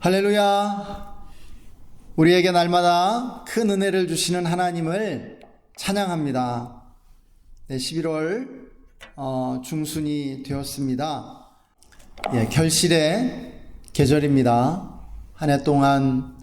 할렐루야. 우리에게 날마다 큰 은혜를 주시는 하나님을 찬양합니다. 11월 중순이 되었습니다. 결실의 계절입니다. 한 해 동안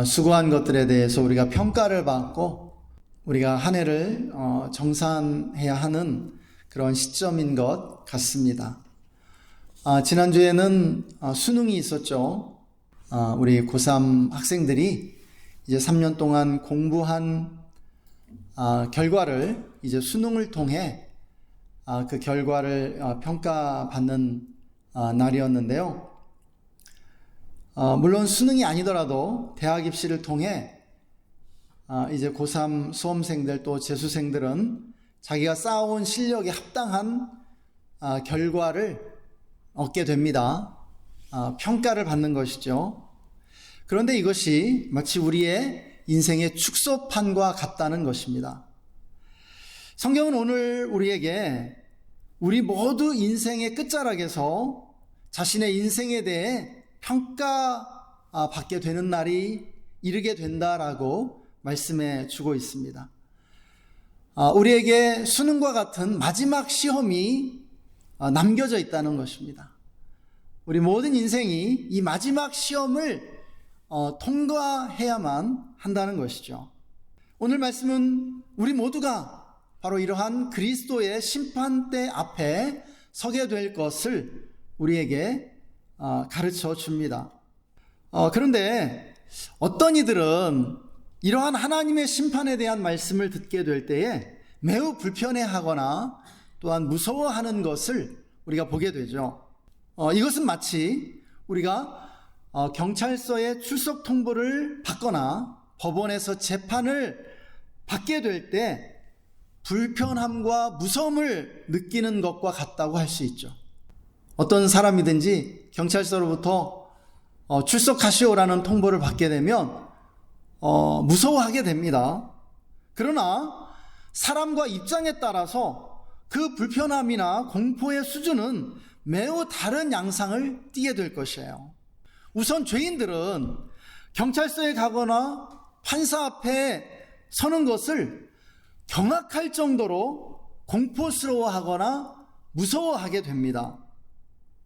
수고한 것들에 대해서 우리가 평가를 받고 우리가 한 해를 정산해야 하는 그런 시점인 것 같습니다. 지난주에는 수능이 있었죠. 우리 고3 학생들이 이제 3년 동안 공부한 결과를 이제 수능을 통해 그 결과를 평가받는 날이었는데요. 물론 수능이 아니더라도 대학 입시를 통해 이제 고3 수험생들 또 재수생들은 자기가 쌓아온 실력에 합당한 결과를 얻게 됩니다. 평가를 받는 것이죠. 그런데 이것이 마치 우리의 인생의 축소판과 같다는 것입니다. 성경은 오늘 우리에게 우리 모두 인생의 끝자락에서 자신의 인생에 대해 평가받게 되는 날이 이르게 된다라고 말씀해 주고 있습니다. 우리에게 수능과 같은 마지막 시험이 남겨져 있다는 것입니다. 우리 모든 인생이 이 마지막 시험을 통과해야만 한다는 것이죠. 오늘 말씀은 우리 모두가 바로 이러한 그리스도의 심판대 앞에 서게 될 것을 우리에게 가르쳐 줍니다. 그런데 어떤 이들은 이러한 하나님의 심판에 대한 말씀을 듣게 될 때에 매우 불편해하거나 또한 무서워하는 것을 우리가 보게 되죠. 이것은 마치 우리가 경찰서에 출석 통보를 받거나 법원에서 재판을 받게 될 때 불편함과 무서움을 느끼는 것과 같다고 할 수 있죠. 어떤 사람이든지 경찰서로부터 출석하시오라는 통보를 받게 되면 무서워하게 됩니다. 그러나 사람과 입장에 따라서 그 불편함이나 공포의 수준은 매우 다른 양상을 띠게 될 것이에요. 우선 죄인들은 경찰서에 가거나 판사 앞에 서는 것을 경악할 정도로 공포스러워하거나 무서워하게 됩니다.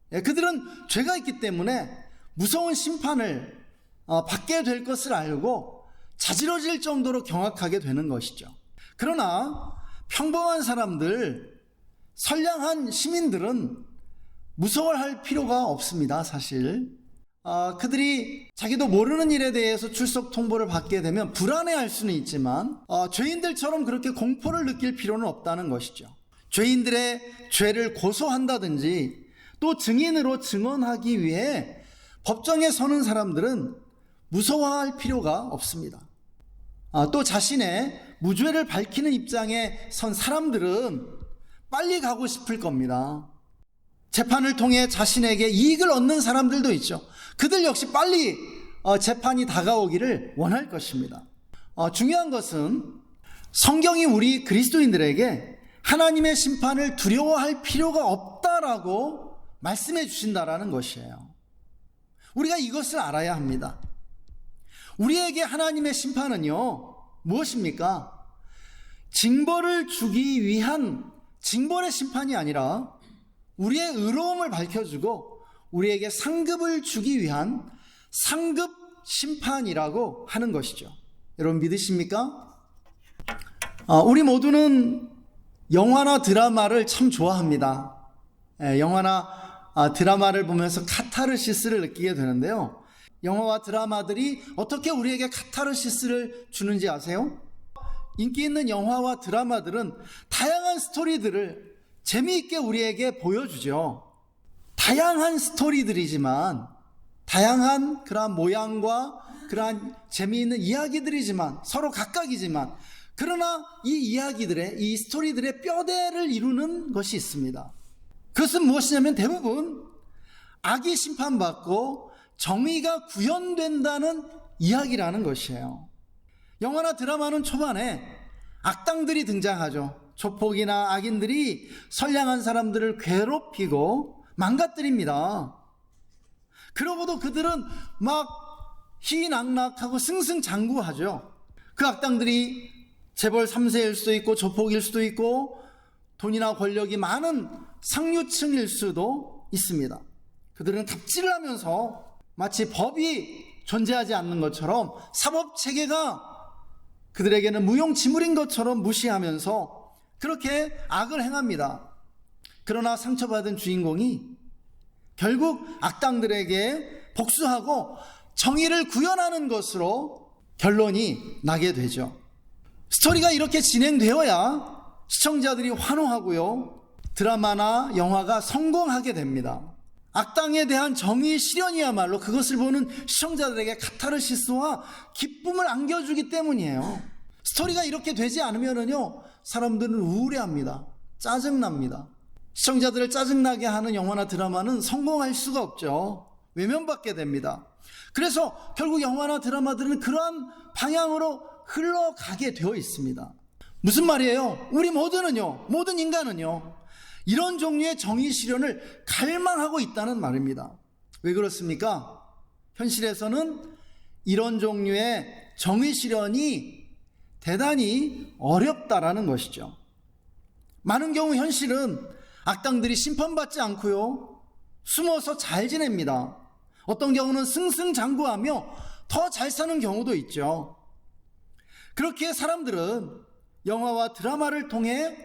그들은 죄가 있기 때문에 무서운 심판을 받게 될 것을 알고 자지러질 정도로 경악하게 되는 것이죠. 그러나 평범한 사람들, 선량한 시민들은 무서워할 필요가 없습니다. 사실 그들이 자기도 모르는 일에 대해서 출석 통보를 받게 되면 불안해할 수는 있지만 죄인들처럼 그렇게 공포를 느낄 필요는 없다는 것이죠. 죄인들의 죄를 고소한다든지 또 증인으로 증언하기 위해 법정에 서는 사람들은 무서워할 필요가 없습니다. 또 자신의 무죄를 밝히는 입장에 선 사람들은 빨리 가고 싶을 겁니다. 재판을 통해 자신에게 이익을 얻는 사람들도 있죠. 그들 역시 빨리 재판이 다가오기를 원할 것입니다. 중요한 것은 성경이 우리 그리스도인들에게 하나님의 심판을 두려워할 필요가 없다라고 말씀해 주신다라는 것이에요. 우리가 이것을 알아야 합니다. 우리에게 하나님의 심판은요, 무엇입니까? 징벌을 주기 위한 징벌의 심판이 아니라 우리의 의로움을 밝혀주고 우리에게 상급을 주기 위한 상급 심판이라고 하는 것이죠. 여러분 믿으십니까? 우리 모두는 영화나 드라마를 참 좋아합니다. 영화나 드라마를 보면서 카타르시스를 느끼게 되는데요. 영화와 드라마들이 어떻게 우리에게 카타르시스를 주는지 아세요? 인기 있는 영화와 드라마들은 다양한 스토리들을 재미있게 우리에게 보여주죠. 다양한 스토리들이지만, 다양한 그러한 모양과 그러한 재미있는 이야기들이지만, 서로 각각이지만, 그러나 이 이야기들의, 이 스토리들의 뼈대를 이루는 것이 있습니다. 그것은 무엇이냐면 대부분 악이 심판받고 정의가 구현된다는 이야기라는 것이에요. 영화나 드라마는 초반에 악당들이 등장하죠. 조폭이나 악인들이 선량한 사람들을 괴롭히고 망가뜨립니다. 그러고도 그들은 막 희낙낙하고 승승장구하죠. 그 악당들이 재벌 3세일 수도 있고 조폭일 수도 있고 돈이나 권력이 많은 상류층일 수도 있습니다. 그들은 갑질을 하면서 마치 법이 존재하지 않는 것처럼 사법체계가 그들에게는 무용지물인 것처럼 무시하면서 그렇게 악을 행합니다. 그러나 상처받은 주인공이 결국 악당들에게 복수하고 정의를 구현하는 것으로 결론이 나게 되죠. 스토리가 이렇게 진행되어야 시청자들이 환호하고요, 드라마나 영화가 성공하게 됩니다. 악당에 대한 정의 실현이야말로 그것을 보는 시청자들에게 카타르시스와 기쁨을 안겨주기 때문이에요. 스토리가 이렇게 되지 않으면요, 사람들은 우울해합니다. 짜증납니다. 시청자들을 짜증나게 하는 영화나 드라마는 성공할 수가 없죠. 외면받게 됩니다. 그래서 결국 영화나 드라마들은 그러한 방향으로 흘러가게 되어 있습니다. 무슨 말이에요? 우리 모든 인간은요, 이런 종류의 정의 실현을 갈망하고 있다는 말입니다. 왜 그렇습니까? 현실에서는 이런 종류의 정의 실현이 대단히 어렵다라는 것이죠. 많은 경우 현실은 악당들이 심판받지 않고요, 숨어서 잘 지냅니다. 어떤 경우는 승승장구하며 더 잘 사는 경우도 있죠. 그렇게 사람들은 영화와 드라마를 통해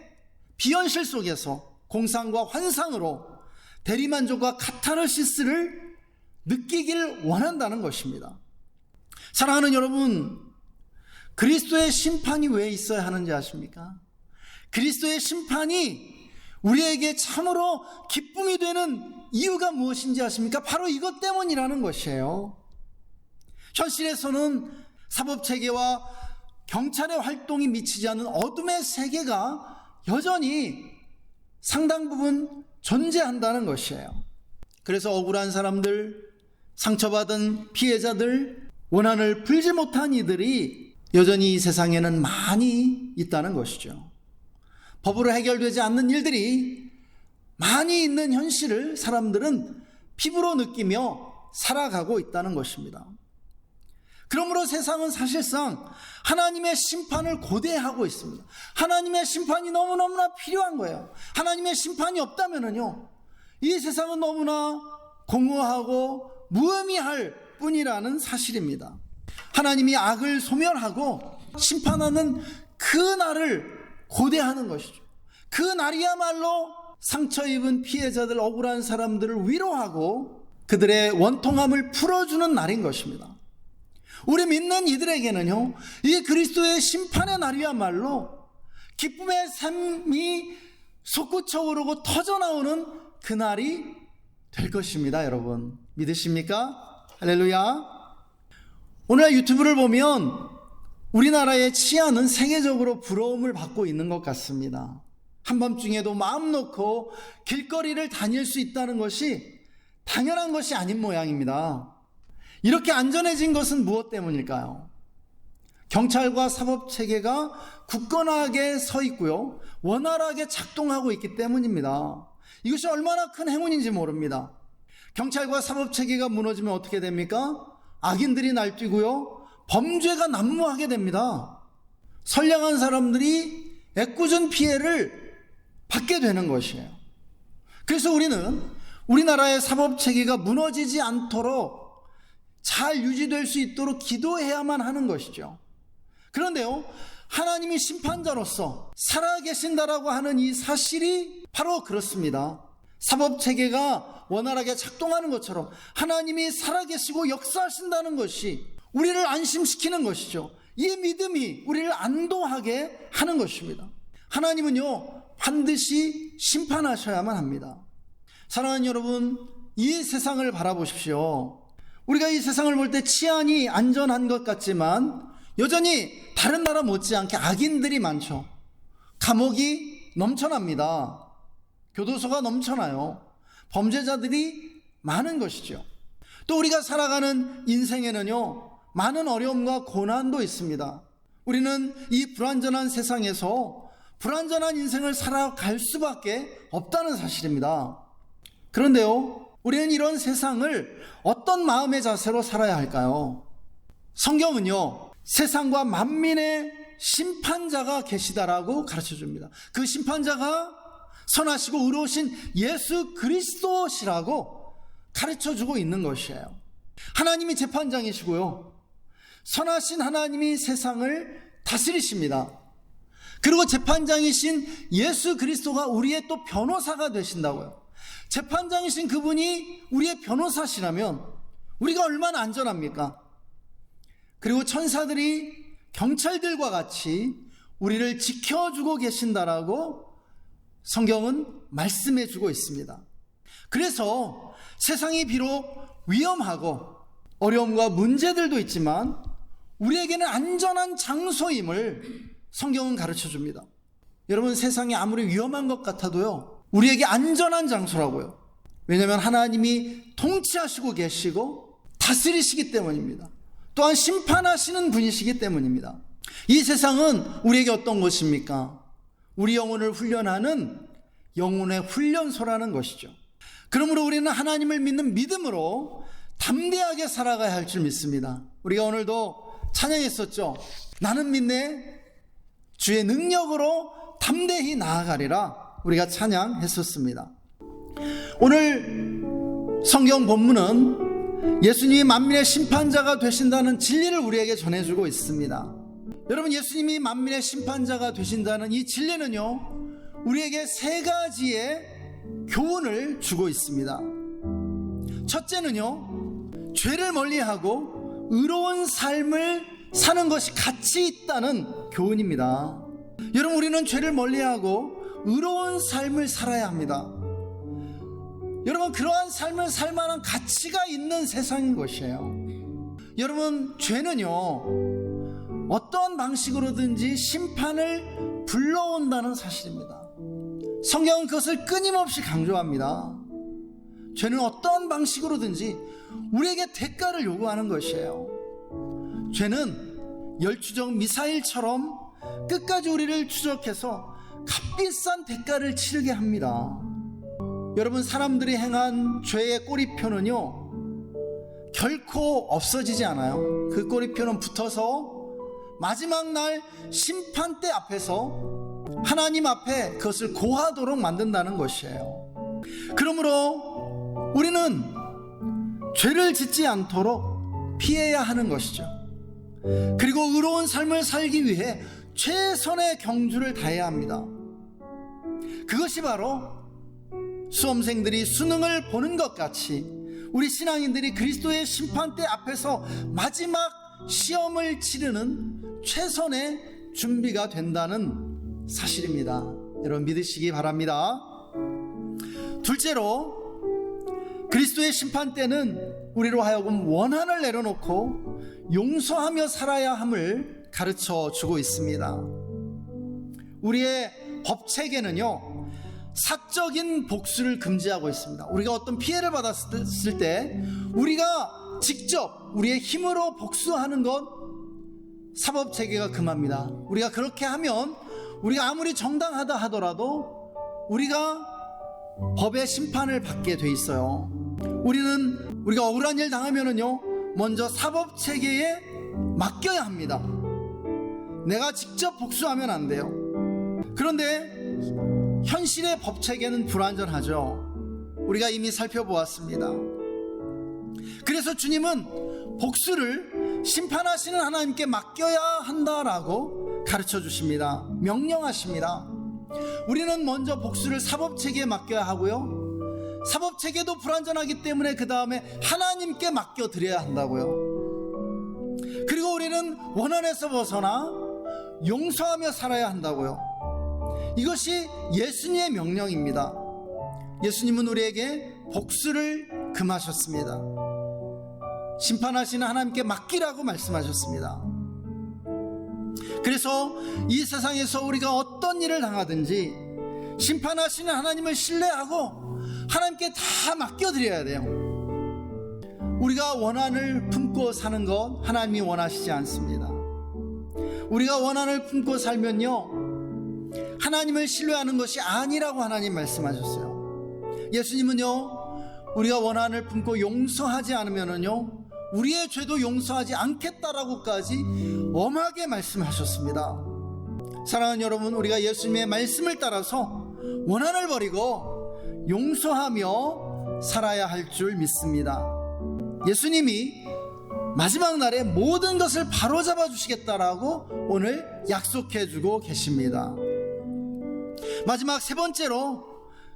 비현실 속에서 공상과 환상으로 대리만족과 카타르시스를 느끼길 원한다는 것입니다. 사랑하는 여러분, 그리스도의 심판이 왜 있어야 하는지 아십니까? 그리스도의 심판이 우리에게 참으로 기쁨이 되는 이유가 무엇인지 아십니까? 바로 이것 때문이라는 것이에요. 현실에서는 사법체계와 경찰의 활동이 미치지 않는 어둠의 세계가 여전히 상당 부분 존재한다는 것이에요. 그래서 억울한 사람들, 상처받은 피해자들, 원한을 풀지 못한 이들이 여전히 이 세상에는 많이 있다는 것이죠. 법으로 해결되지 않는 일들이 많이 있는 현실을 사람들은 피부로 느끼며 살아가고 있다는 것입니다. 그러므로 세상은 사실상 하나님의 심판을 고대하고 있습니다. 하나님의 심판이 너무너무나 필요한 거예요. 하나님의 심판이 없다면요, 이 세상은 너무나 공허하고 무의미할 뿐이라는 사실입니다. 하나님이 악을 소멸하고 심판하는 그 날을 고대하는 것이죠. 그 날이야말로 상처 입은 피해자들, 억울한 사람들을 위로하고 그들의 원통함을 풀어주는 날인 것입니다. 우리 믿는 이들에게는요, 이 그리스도의 심판의 날이야말로 기쁨의 샘이 솟구쳐 오르고 터져나오는 그 날이 될 것입니다. 여러분 믿으십니까? 할렐루야. 오늘 유튜브를 보면 우리나라의 치안은 세계적으로 부러움을 받고 있는 것 같습니다. 한밤중에도 마음 놓고 길거리를 다닐 수 있다는 것이 당연한 것이 아닌 모양입니다. 이렇게 안전해진 것은 무엇 때문일까요? 경찰과 사법체계가 굳건하게 서 있고요, 원활하게 작동하고 있기 때문입니다. 이것이 얼마나 큰 행운인지 모릅니다. 경찰과 사법체계가 무너지면 어떻게 됩니까? 악인들이 날뛰고요, 범죄가 난무하게 됩니다. 선량한 사람들이 애꿎은 피해를 받게 되는 것이에요. 그래서 우리는 우리나라의 사법체계가 무너지지 않도록 잘 유지될 수 있도록 기도해야만 하는 것이죠. 그런데요, 하나님이 심판자로서 살아계신다라고 하는 이 사실이 바로 그렇습니다. 사법체계가 원활하게 작동하는 것처럼 하나님이 살아계시고 역사하신다는 것이 우리를 안심시키는 것이죠. 이 믿음이 우리를 안도하게 하는 것입니다. 하나님은요, 반드시 심판하셔야만 합니다. 사랑하는 여러분, 이 세상을 바라보십시오. 우리가 이 세상을 볼 때 치안이 안전한 것 같지만 여전히 다른 나라 못지않게 악인들이 많죠. 감옥이 넘쳐납니다. 교도소가 넘쳐나요. 범죄자들이 많은 것이죠. 또 우리가 살아가는 인생에는요, 많은 어려움과 고난도 있습니다. 우리는 이 불완전한 세상에서 불완전한 인생을 살아갈 수밖에 없다는 사실입니다. 그런데요, 우리는 이런 세상을 어떤 마음의 자세로 살아야 할까요? 성경은요, 세상과 만민의 심판자가 계시다라고 가르쳐 줍니다. 그 심판자가 선하시고 의로우신 예수 그리스도시라고 가르쳐 주고 있는 것이에요. 하나님이 재판장이시고요, 선하신 하나님이 세상을 다스리십니다. 그리고 재판장이신 예수 그리스도가 우리의 또 변호사가 되신다고요. 재판장이신 그분이 우리의 변호사시라면 우리가 얼마나 안전합니까? 그리고 천사들이 경찰들과 같이 우리를 지켜주고 계신다라고 성경은 말씀해 주고 있습니다. 그래서 세상이 비록 위험하고 어려움과 문제들도 있지만 우리에게는 안전한 장소임을 성경은 가르쳐 줍니다. 여러분, 세상이 아무리 위험한 것 같아도요, 우리에게 안전한 장소라고요. 왜냐하면 하나님이 통치하시고 계시고 다스리시기 때문입니다. 또한 심판하시는 분이시기 때문입니다. 이 세상은 우리에게 어떤 것입니까? 우리 영혼을 훈련하는 영혼의 훈련소라는 것이죠. 그러므로 우리는 하나님을 믿는 믿음으로 담대하게 살아가야 할 줄 믿습니다. 우리가 오늘도 찬양했었죠. 나는 믿네, 주의 능력으로 담대히 나아가리라, 우리가 찬양했었습니다. 오늘 성경 본문은 예수님이 만민의 심판자가 되신다는 진리를 우리에게 전해주고 있습니다. 여러분, 예수님이 만민의 심판자가 되신다는 이 진리는요, 우리에게 세 가지의 교훈을 주고 있습니다. 첫째는요, 죄를 멀리하고 의로운 삶을 사는 것이 가치 있다는 교훈입니다. 여러분, 우리는 죄를 멀리하고 의로운 삶을 살아야 합니다. 여러분, 그러한 삶을 살 만한 가치가 있는 세상인 것이에요. 여러분, 죄는요, 어떠한 방식으로든지 심판을 불러온다는 사실입니다. 성경은 그것을 끊임없이 강조합니다. 죄는 어떠한 방식으로든지 우리에게 대가를 요구하는 것이에요. 죄는 열추적 미사일처럼 끝까지 우리를 추적해서 값비싼 대가를 치르게 합니다. 여러분, 사람들이 행한 죄의 꼬리표는요, 결코 없어지지 않아요. 그 꼬리표는 붙어서 마지막 날 심판대 앞에서 하나님 앞에 그것을 고하도록 만든다는 것이에요. 그러므로 우리는 죄를 짓지 않도록 피해야 하는 것이죠. 그리고 의로운 삶을 살기 위해 최선의 경주를 다해야 합니다. 그것이 바로 수험생들이 수능을 보는 것 같이 우리 신앙인들이 그리스도의 심판대 앞에서 마지막 시험을 치르는 최선의 준비가 된다는 사실입니다. 여러분, 믿으시기 바랍니다. 둘째로, 그리스도의 심판대는 우리로 하여금 원한을 내려놓고 용서하며 살아야 함을 가르쳐 주고 있습니다. 우리의 법 체계는요, 사적인 복수를 금지하고 있습니다. 우리가 어떤 피해를 받았을 때 우리가 직접 우리의 힘으로 복수하는 것, 사법 체계가 금합니다. 우리가 그렇게 하면 우리가 아무리 정당하다 하더라도 우리가 법의 심판을 받게 돼 있어요. 우리가 억울한 일 당하면은요, 먼저 사법 체계에 맡겨야 합니다. 내가 직접 복수하면 안 돼요. 그런데 현실의 법 체계는 불완전하죠. 우리가 이미 살펴보았습니다. 그래서 주님은 복수를 심판하시는 하나님께 맡겨야 한다라고 가르쳐 주십니다. 명령하십니다. 우리는 먼저 복수를 사법 체계에 맡겨야 하고요, 사법 체계도 불완전하기 때문에 그 다음에 하나님께 맡겨 드려야 한다고요. 그리고 우리는 원한에서 벗어나 용서하며 살아야 한다고요. 이것이 예수님의 명령입니다. 예수님은 우리에게 복수를 금하셨습니다. 심판하시는 하나님께 맡기라고 말씀하셨습니다. 그래서 이 세상에서 우리가 어떤 일을 당하든지 심판하시는 하나님을 신뢰하고 하나님께 다 맡겨드려야 돼요. 우리가 원한을 품고 사는 것 하나님이 원하시지 않습니다. 우리가 원한을 품고 살면요, 하나님을 신뢰하는 것이 아니라고 하나님 말씀하셨어요. 예수님은요, 우리가 원한을 품고 용서하지 않으면은요, 우리의 죄도 용서하지 않겠다라고까지 엄하게 말씀하셨습니다. 사랑하는 여러분, 우리가 예수님의 말씀을 따라서 원한을 버리고 용서하며 살아야 할 줄 믿습니다. 예수님이 마지막 날에 모든 것을 바로잡아 주시겠다라고 오늘 약속해 주고 계십니다. 마지막 세 번째로,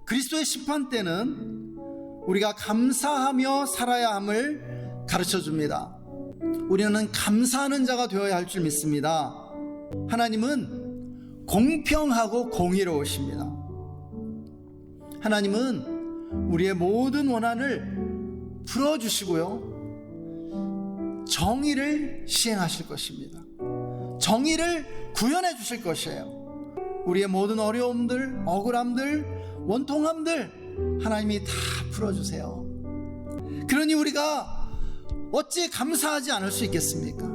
그리스도의 심판 때는 우리가 감사하며 살아야 함을 가르쳐 줍니다. 우리는 감사하는 자가 되어야 할 줄 믿습니다. 하나님은 공평하고 공의로우십니다. 하나님은 우리의 모든 원한을 풀어주시고요, 정의를 시행하실 것입니다. 정의를 구현해 주실 것이에요. 우리의 모든 어려움들, 억울함들, 원통함들 하나님이 다 풀어주세요. 그러니 우리가 어찌 감사하지 않을 수 있겠습니까?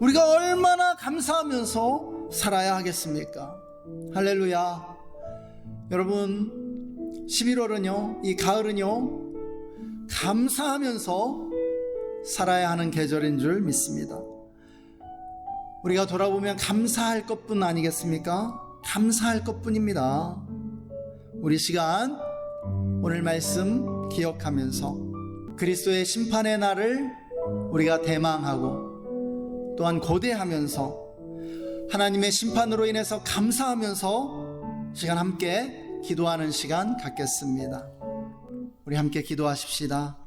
우리가 얼마나 감사하면서 살아야 하겠습니까? 할렐루야. 여러분, 11월은요, 이 가을은요, 감사하면서 살아야 하는 계절인 줄 믿습니다. 우리가 돌아보면 감사할 것뿐 아니겠습니까? 감사할 것뿐입니다. 우리 시간, 오늘 말씀 기억하면서 그리스도의 심판의 날을 우리가 대망하고 또한 고대하면서 하나님의 심판으로 인해서 감사하면서 시간 함께 기도하는 시간 갖겠습니다. 우리 함께 기도하십시다.